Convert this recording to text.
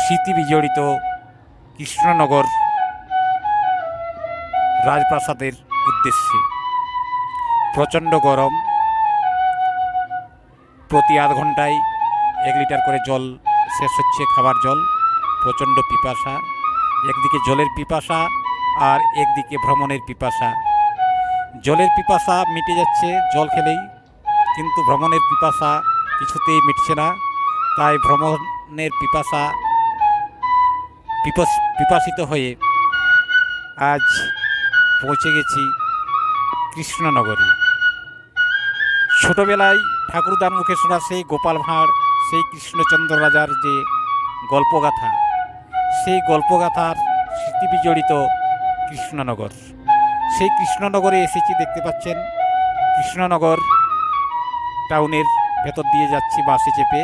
স্মৃতি বিজড়িত কৃষ্ণনগর রাজপ্রাসাদের উদ্দেশ্যে। প্রচণ্ড গরম, প্রতি আধ ঘন্টায় 1 লিটার করে জল শেষ হচ্ছে, খাবার জল। প্রচণ্ড পিপাসা, একদিকে জলের পিপাসা আর একদিকে ভ্রমণের পিপাসা। জলের পিপাসা মিটে যাচ্ছে জল খেলেই, কিন্তু ভ্রমণের পিপাসা কিছুতেই মিটছে না। তাই ভ্রমণের পিপাসিত হয়ে আজ পৌঁছে গেছি কৃষ্ণনগরে। ছোটোবেলায় ঠাকুরদার মুখে শোনা সেই গোপাল ভাঁড়, সেই কৃষ্ণচন্দ্র রাজার যে গল্পগাথা, সেই গল্পগাথার স্মৃতি বিজড়িত কৃষ্ণনগর। সেই কৃষ্ণনগরে এসেছি, দেখতে পাচ্ছেন কৃষ্ণনগর টাউনের ভেতর দিয়ে যাচ্ছি বাসে চেপে।